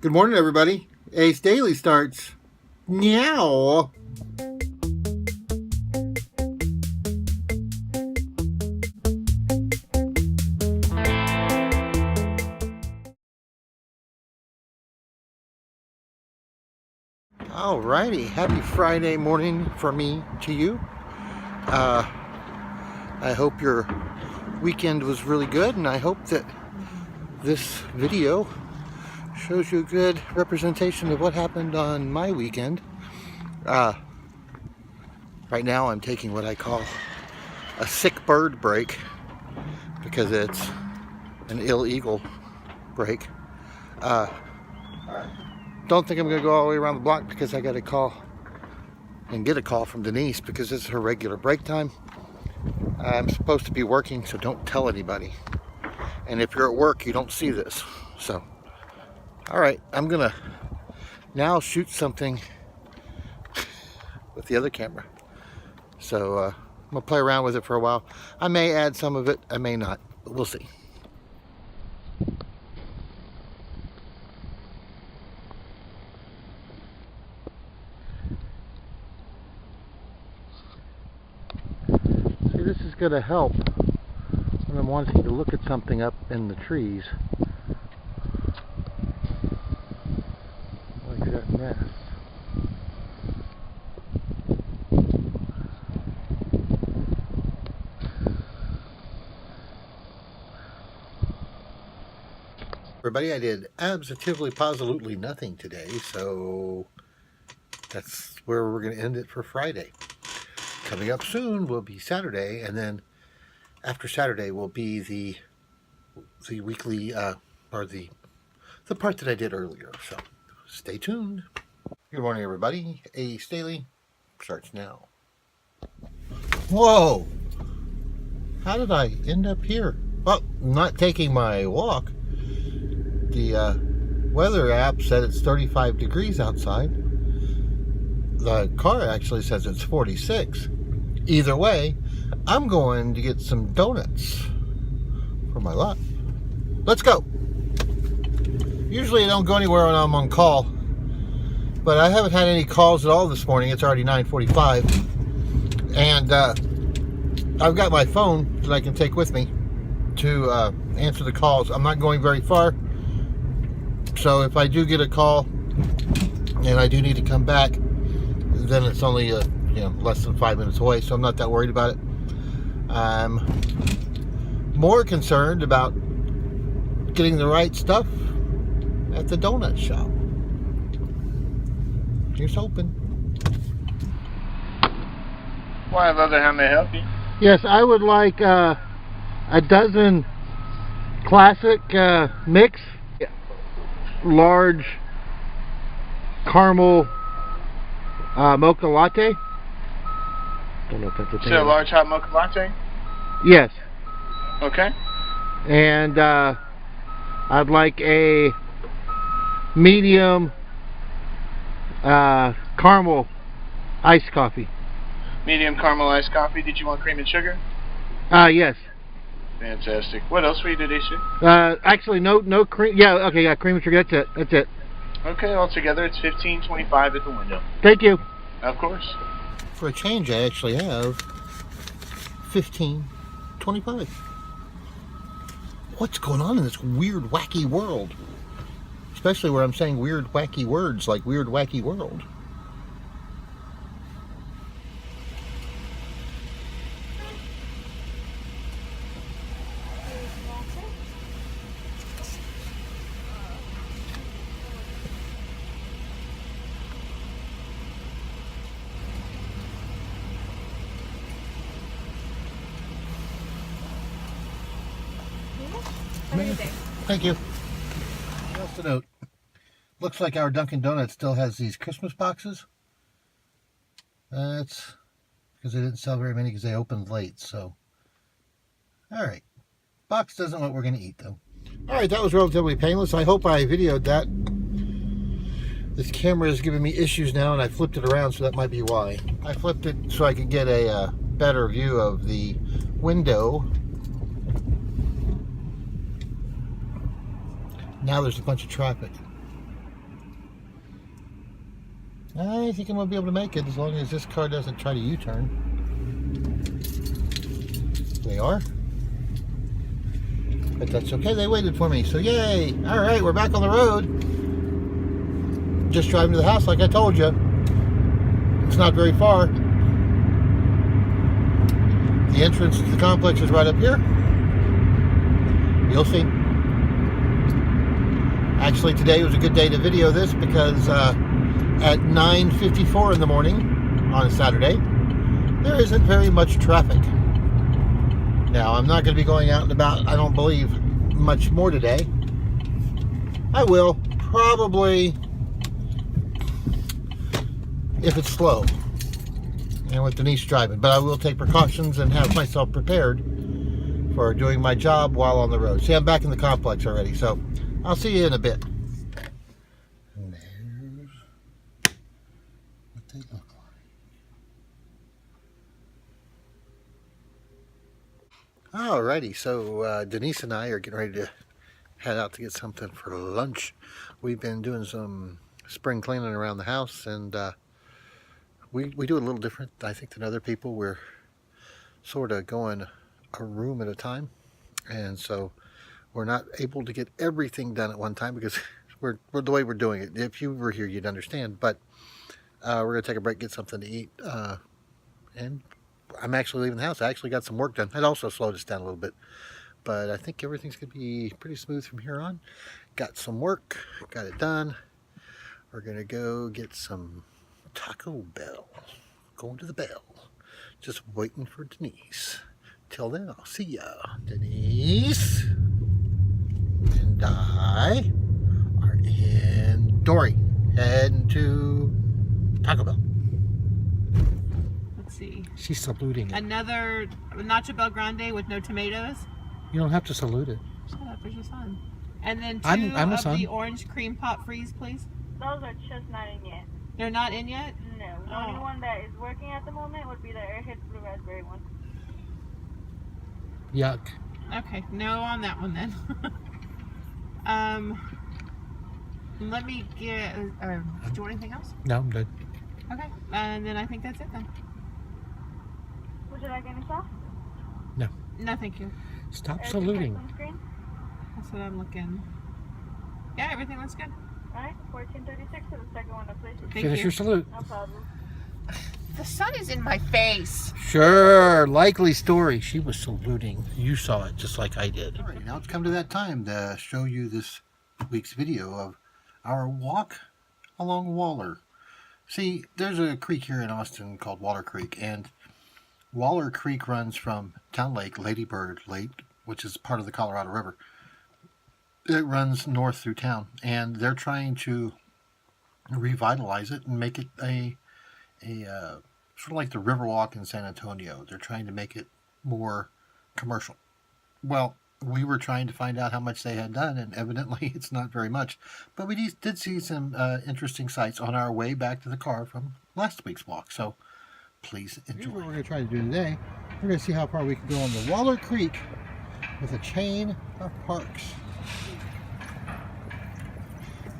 Good morning, everybody. Ace Daily starts now. Alrighty, happy Friday morning from me to you. I hope your weekend was really good, and I hope that this video shows you a good representation of what happened on my weekend. Right now I'm taking what I call a sick bird break because it's an illegal break. Don't think I'm going to go all the way around the block because I got a call and get a call from Denise because this is her regular break time. I'm supposed to be working, so don't tell anybody. And if you're at work, you don't see this. So, alright, I'm going to now shoot something with the other camera. So, I'm going to play around with it for a while. I may add some of it, I may not, but we'll see. See, this is going to help when I'm wanting to look at something up in the trees. Like that nest. Everybody, I did absolutely positively nothing today, so that's where we're going to end it for Friday. Coming up soon will be Saturday, and then after Saturday will be the weekly or the part that I did earlier. So stay tuned. Good morning, everybody. Ace Daily starts now. Whoa! How did I end up here? Well, not taking my walk. The weather app said it's 35 degrees outside. The car actually says it's 46. Either way, I'm going to get some donuts for my lot. Let's go. Usually I don't go anywhere when I'm on call, but I haven't had any calls at all this morning. It's already 9:45, and I've got my phone that I can take with me to answer the calls. I'm not going very far, so if I do get a call and I do need to come back, then it's only less than 5 minutes away, so I'm not that worried about it. I'm more concerned about getting the right stuff at the donut shop. Here's hoping. Why, Leather, how may I help you? Yes, I would like a dozen classic mix, large caramel mocha latte. Don't know if that's a thing. So a large hot mocha latte? Yes. Okay. And I'd like a medium caramel iced coffee. Medium caramel iced coffee. Did you want cream and sugar? Yes. Fantastic. What else for you today, sir? Actually, no cream. Yeah, okay, yeah, cream and sugar. That's it. Okay, altogether it's $15.25 at the window. Thank you. Of course. For a change, I actually have $15.25. What's going on in this weird, wacky world? Especially where I'm saying weird, wacky words like weird, wacky world. Thank you. Just a note. Looks like our Dunkin' Donuts still has these Christmas boxes. That's because they didn't sell very many because they opened late. So, all right. Box doesn't what we're going to eat, though. All right, that was relatively painless. I hope I videoed that. This camera is giving me issues now, and I flipped it around, so that might be why. I flipped it so I could get a better view of the window. Now there's a bunch of traffic. I think I'm going to be able to make it as long as this car doesn't try to U-turn. They are. But that's okay, they waited for me, so yay! Alright, we're back on the road. Just driving to the house like I told you. It's not very far. The entrance to the complex is right up here. You'll see. Actually, today was a good day to video this because at 9:54 in the morning on a Saturday, there isn't very much traffic. Now, I'm not going to be going out and about, I don't believe, much more today. I will, probably, if it's slow and with Denise driving. But I will take precautions and have myself prepared for doing my job while on the road. See, I'm back in the complex already, so I'll see you in a bit. And there's what they look like. Alrighty, so Denise and I are getting ready to head out to get something for lunch. We've been doing some spring cleaning around the house, and we do it a little different, I think, than other people. We're sort of going a room at a time, and so we're not able to get everything done at one time because we're the way we're doing it. If you were here, you'd understand. But we're gonna take a break, get something to eat, and I'm actually leaving the house. I actually got some work done. It also slowed us down a little bit, but I think everything's gonna be pretty smooth from here on. Got some work, got it done. We're gonna go get some Taco Bell. Going to the Bell. Just waiting for Denise. Till then, I'll see ya. Denise and I are in Dory, heading to Taco Bell. Let's see. She's saluting it. Another Nacho Bel Grande with no tomatoes. You don't have to salute it. Shut up, there's your son. And then two I'm a of son. the orange cream pot freeze, please. Those are just not in yet. They're not in yet? No. The only one that is working at the moment would be the Airheads Blue Raspberry one. Yuck. Okay, no on that one then. Let me get. Do you want anything else? No, I'm good. Okay, and then I think that's it then. Would you like any sauce? No. No, thank you. Stop saluting. That's what I'm looking. Yeah, everything looks good. Alright, 1436 for the second one, please. Thank Finish you. your salute. No problem. The sun is in my face. Sure, likely story. She was saluting. You saw it just like I did. All right, now it's come to that time to show you this week's video of our walk along Waller. See, there's a creek here in Austin called Waller Creek, and Waller Creek runs from Town Lake, Lady Bird Lake, which is part of the Colorado River. It runs north through town, and they're trying to revitalize it and make it a sort of like the Riverwalk in San Antonio. They're trying to make it more commercial. Well, we were trying to find out how much they had done, and evidently it's not very much. But we did see some interesting sights on our way back to the car from last week's walk. So please enjoy. Here's what we're going to try to do today. We're going to see how far we can go on the Waller Creek with a chain of parks.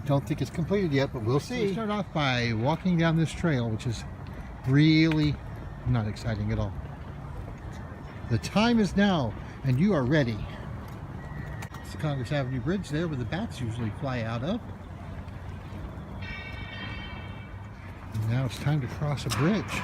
Don't think it's completed yet, but we'll see. We'll start off by walking down this trail, which is really not exciting at all. The time is now, and you are ready. It's the Congress Avenue Bridge there where the bats usually fly out of. And now it's time to cross a bridge.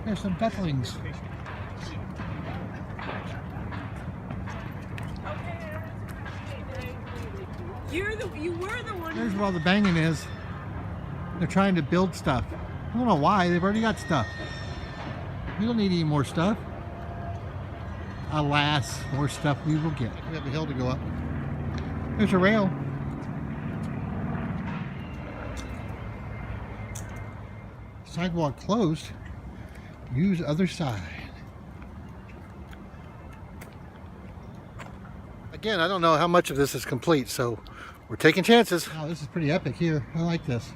There's some ducklings. You were the one. There's where all the banging is. They're trying to build stuff. I don't know why. They've already got stuff. We don't need any more stuff. Alas, more stuff we will get. We have a hill to go up. There's a rail. Sidewalk closed. Use other side. Again, I don't know how much of this is complete, so we're taking chances. Wow, this is pretty epic here. I like this.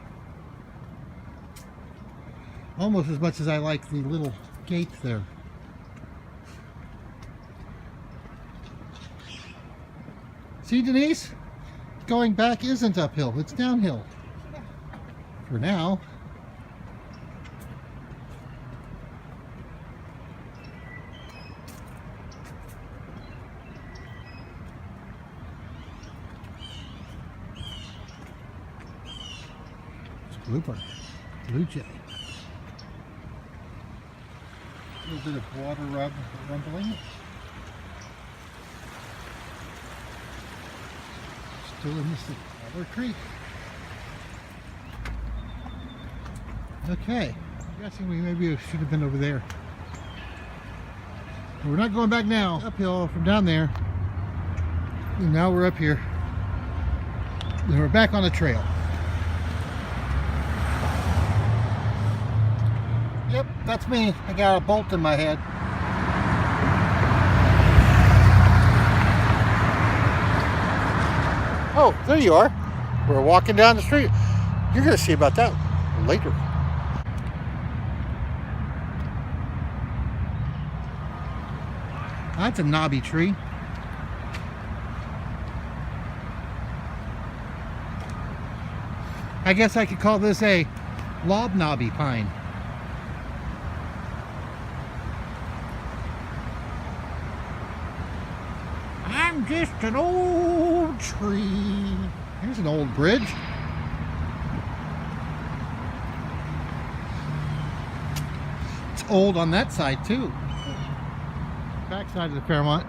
Almost as much as I like the little gate there. See, Denise? Going back isn't uphill, it's downhill. For now. It's Bluebird, Blue Jay. A little bit of water rumbling. Still in the Water Creek. Okay, I'm guessing we maybe should have been over there. But we're not going back now. Uphill from down there. And now we're up here. Then we're back on the trail. Yep, that's me. I got a bolt in my head. Oh, there you are. We're walking down the street. You're going to see about that later. That's a knobby tree. I guess I could call this a lobnobby pine. I'm just an old tree. Here's an old bridge. It's old on that side too. Back side of the Fairmont.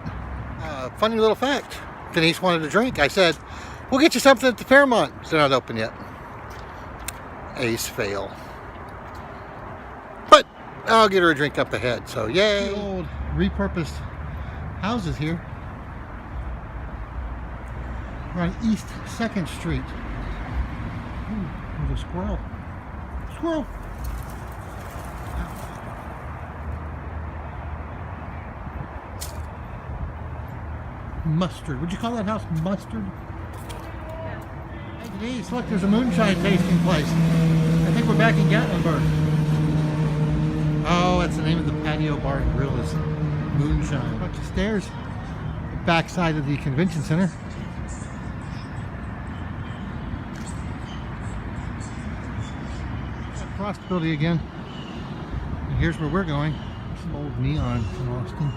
Funny little fact. Denise wanted a drink. I said, we'll get you something at the Fairmont. They're not open yet. Ace fail. But I'll get her a drink up ahead. So yay. The old repurposed houses here. We're on East 2nd Street. Ooh, there's a squirrel. Squirrel! Mustard. Would you call that house mustard? Hey Denise, look, there's a moonshine tasting place. I think we're back in Gatlinburg. Oh, that's the name of the patio bar and grill is Moonshine. Up the stairs. Back side of the convention center. Across the building again. And here's where we're going. Some old neon from Austin.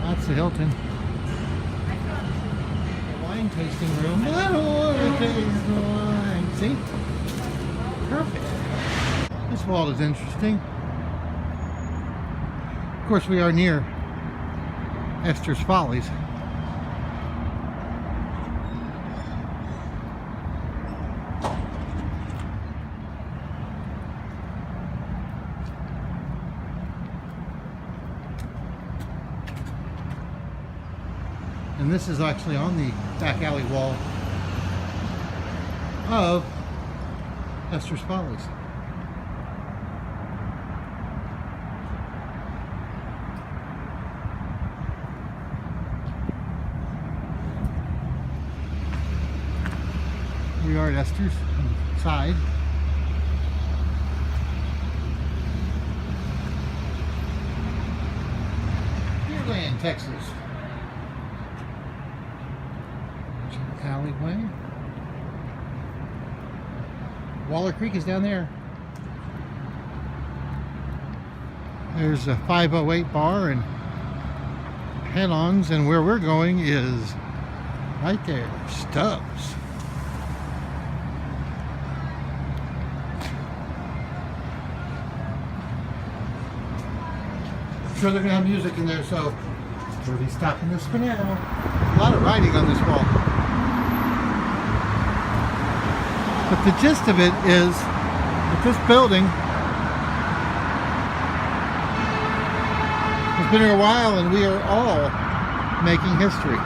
That's the Hilton. Wine tasting room. I don't want to taste the wine. See? Perfect. This wall is interesting. Of course, we are near Esther's Follies. And this is actually on the back alley wall of Esther's Follies. We are at Esther's side. Deerland, Texas. Alleyway. Waller Creek is down there. There's a 508 bar and head-ons, and where we're going is right there, Stubbs. I'm sure they're gonna have music in there, so we'll be stopping this for now. A lot of writing on this wall. But the gist of it is that this building has been here a while and we are all making history.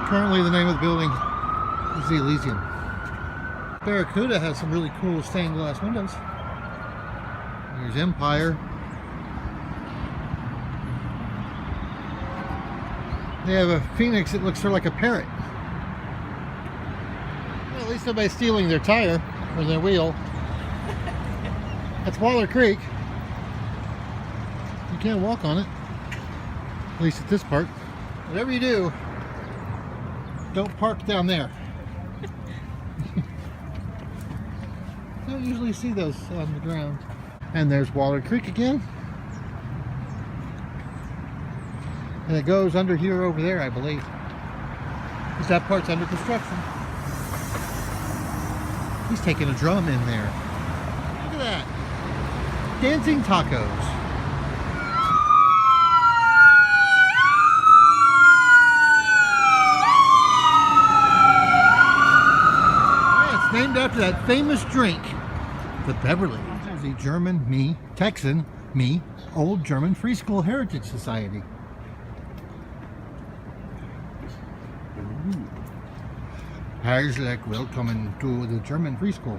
Currently the name of the building is the Elysium. Barracuda has some really cool stained glass windows. There's Empire. They have a phoenix that looks sort of like a parrot. Well, at least nobody's stealing their tire or their wheel. That's Waller Creek. You can't walk on it. At least at this part. Whatever you do, don't park down there. Don't usually see those on the ground. And there's Waller Creek again. And it goes under here over there, I believe. Because that part's under construction. He's taking a drum in there. Look at that. Dancing tacos. Yeah, it's named after that famous drink, the Beverly. The German me, Texan me, Old German Free School Heritage Society. Herzlich willkommen to the German Free School.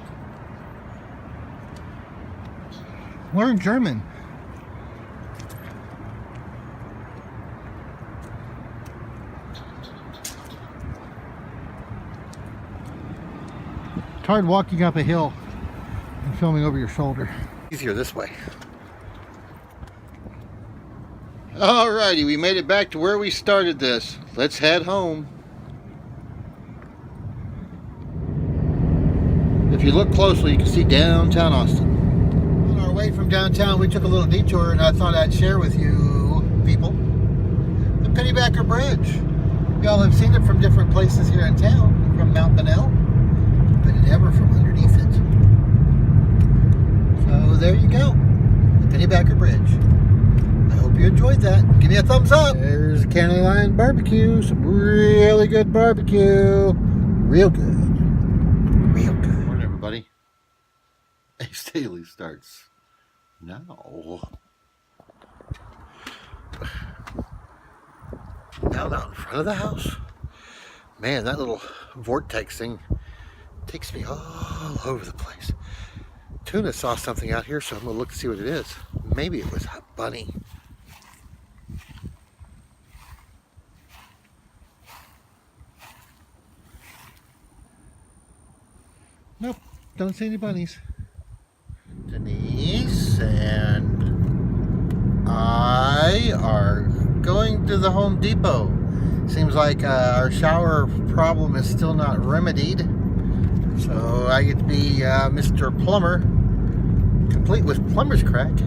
Learn German. It's hard walking up a hill and filming over your shoulder. Easier this way. Alrighty, we made it back to where we started this. Let's head home. If you look closely, you can see downtown Austin. On our way from downtown, we took a little detour, and I thought I'd share with you people the Pennybacker Bridge. Y'all have seen it from different places here in town, from Mount Bonnell, but never from underneath it. So there you go, the Pennybacker Bridge. I hope you enjoyed that. Give me a thumbs up. There's County Line Barbecue, some really good barbecue. Real good. Real good. Morning, everybody. Ace Daily starts now. Down out in front of the house. Man, that little vortex thing takes me all over the place. Tuna saw something out here, so I'm going to look to see what it is. Maybe it was a bunny. Nope, don't see any bunnies. Denise and I are going to the Home Depot. Seems like our shower problem is still not remedied. So I get to be Mr. Plumber, complete with plumber's crack,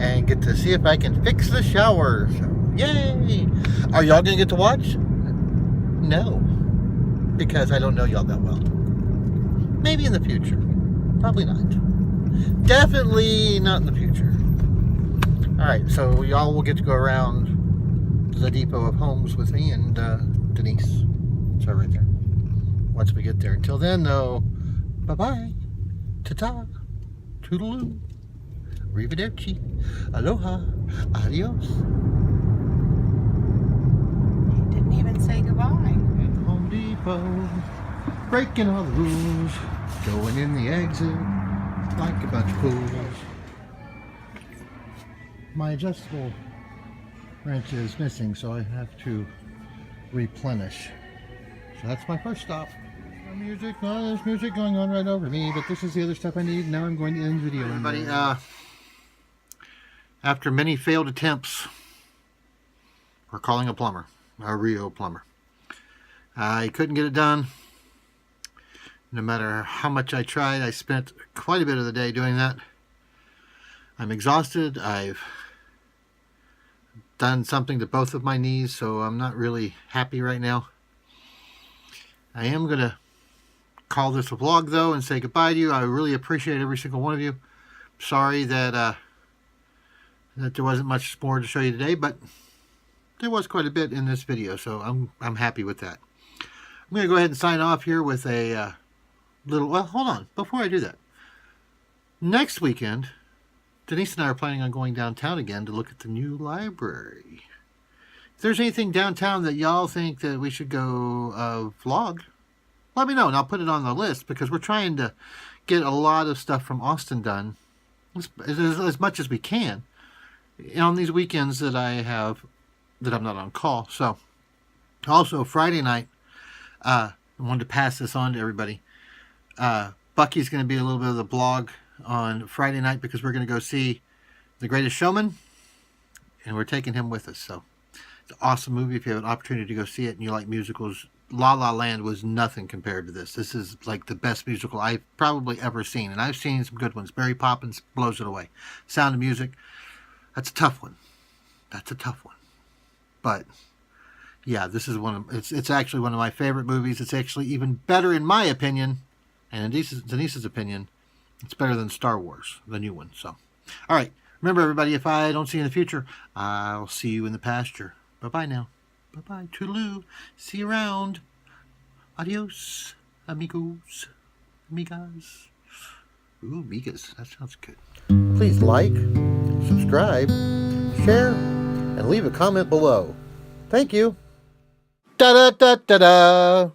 and get to see if I can fix the shower. So, yay! Are y'all gonna get to watch? No, because I don't know y'all that well. Maybe in the future. Probably not. Definitely not in the future. Alright, so y'all will get to go around the depot of homes with me and Denise. It's right there. Once we get there. Until then, though, bye-bye. Ta-ta. Toodaloo. Arrivederci. Aloha. Adios. You didn't even say goodbye. At Home Depot. Breaking all the rules. Going in the exit like a bunch of fools. My adjustable wrench is missing, so I have to replenish. So that's my first stop. Music, no, there's music going on right over me, but this is the other stuff I need. Now I'm going to end the video. Everybody, after many failed attempts, we're calling a plumber, a Rio plumber. I couldn't get it done. No matter how much I tried, I spent quite a bit of the day doing that. I'm exhausted. I've done something to both of my knees, so I'm not really happy right now. I am going to call this a vlog, though, and say goodbye to you. I really appreciate every single one of you. Sorry that that there wasn't much more to show you today, but there was quite a bit in this video, so I'm happy with that. I'm going to go ahead and sign off here with a little... Well, hold on. Before I do that, next weekend, Denise and I are planning on going downtown again to look at the new library. If there's anything downtown that y'all think that we should go vlog, let me know, and I'll put it on the list, because we're trying to get a lot of stuff from Austin done as much as we can on these weekends that I'm not on call. So, also Friday night, I wanted to pass this on to everybody. Bucky's going to be a little bit of the blog on Friday night, because we're going to go see The Greatest Showman, and we're taking him with us. So it's an awesome movie. If you have an opportunity to go see it and you like musicals, La La Land was nothing compared to this. This is like the best musical I've probably ever seen, and I've seen some good ones. Mary Poppins blows it away. Sound of Music, that's a tough one. That's a tough one. But yeah, this is it's actually one of my favorite movies. It's actually even better in my opinion, and in Denise's opinion, it's better than Star Wars, the new one. So, all right. Remember, everybody, if I don't see you in the future, I'll see you in the pasture. Bye-bye now. Bye-bye. Toodaloo. See you around. Adios, amigos, amigas. Ooh, amigas. That sounds good. Please like, subscribe, share, and leave a comment below. Thank you. Da-da-da-da-da.